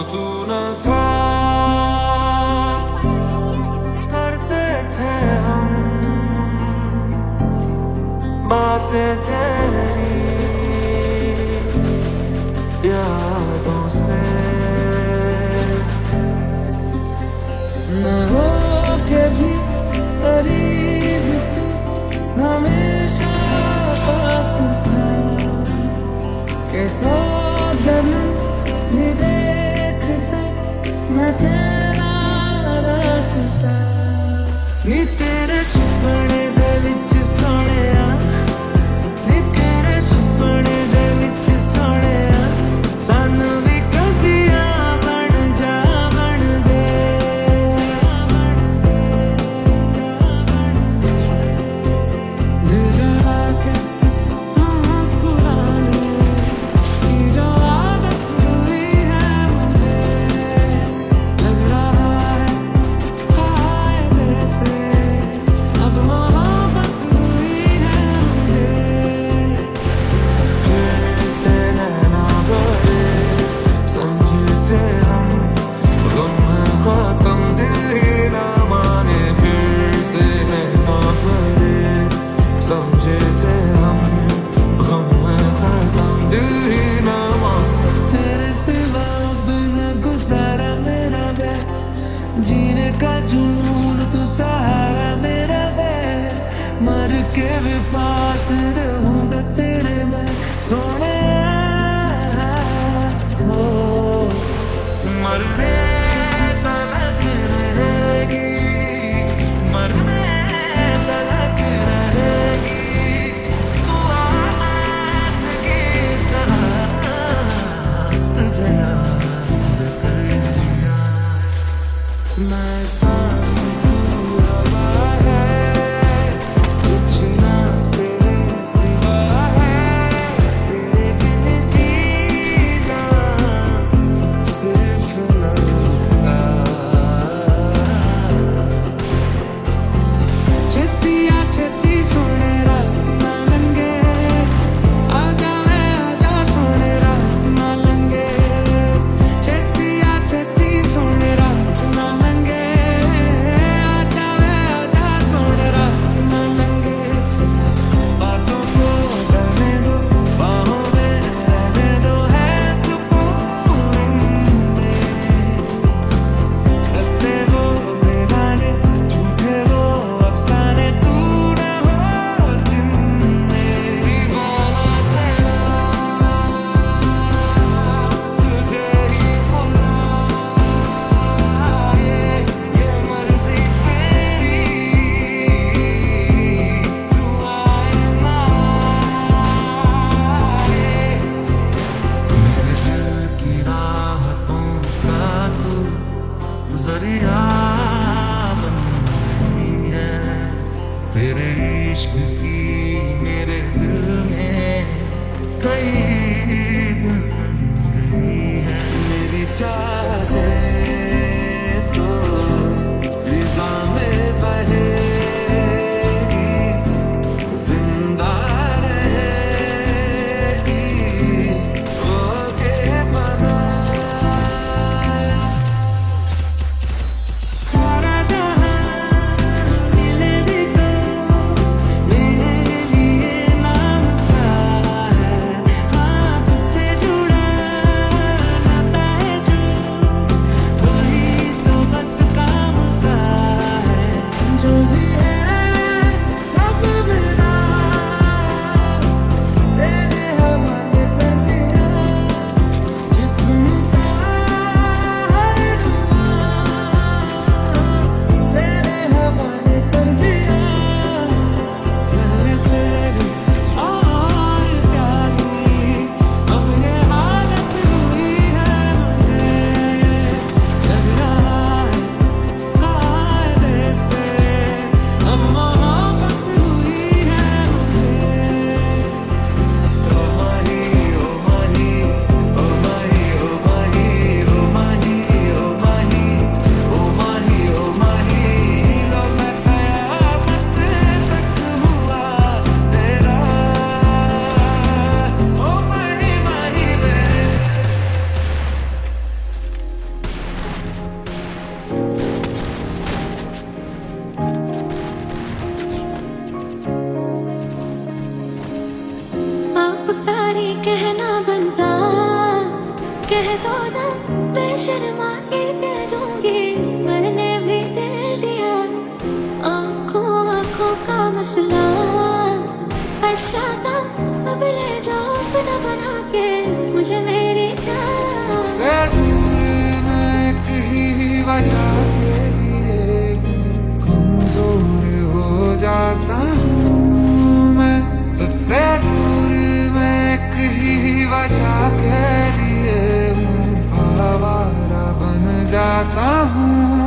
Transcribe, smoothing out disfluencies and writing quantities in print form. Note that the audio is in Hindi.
तू न था, करते थे हम बातें तेरी यादों से, न हो के भी करीब तू हमेशा पास था, के सौ जन्म भी देखता मैं तेरा रास्ता, नी तेरे सुपने दे विच सोहणिया, नी तेरे सुपने दे विच सोहणिया, सानू भी कदिया बन जा बन दे, दिल जला के मुस्कुरा ले, की जो आदत हुई है मुझे, लग रहा है फायदे से, अब मोहब्बत हुई है मुझे, फिर से नैना भरे समझे थे हम, गम है खत्म दिल ही ना माने, फिर से नैना भरे समझे थे हम, गम है खत्म दिल ही ना माने, तेरे सिवा अब न गुजारा मेरा वे, जीने का जुनून तू सहारा मेरा वे, मर के भी पास रहूंगा तेरे मैं सोने, हो मरने तलक रहेगी, मरने तलक रहेगी, तू आमद की तरह तुझे याद कर लिया, मैं सांस हूँ हवा है, कुछ ना तेरे सिवा है, तेरे बिन जीना सिर्फ नौका, छेतिया छेती सोने रात ना लंघे, आजा वे आजा सोने रात ना लंघे, छेतिया छेती सोने रात ना लंघे, आजा वे आजा सोने रात ना लंघे, बातों को करने दो, बाहों में रहने दो, है सुकून इनमें, रस्ते वो बेगाने झूठे वो अफसाने, तू न हो जिनमें, दीवाना तेरा तुझे ही बुलाए, ये मर्जी तेरी तू आए ना आए, मेरे दिल की राहतों का तू जरिया बन गई है, तेरे इश्क की मेरे दिल में कई दिन बन गई है, मेरी चाहते तो फिजा में बहेगी, जिंदा रहेगी, होके पता सारा जहां मिले भी तो मेरे लिए नाम का है, शर्मा के कह दूंगी मैंने भी दिल दिया, आंखों आंखों का मसला अच्छा था, अब ले जाओ अपना बना के मुझे मेरी जान से दूर मैं एक ही वजह के लिए कमजोर हो जाता हूँ मैं, तुझसे दूर मैं एक ही वजह के लिए हूँ, आवारा बन जाता हूँ।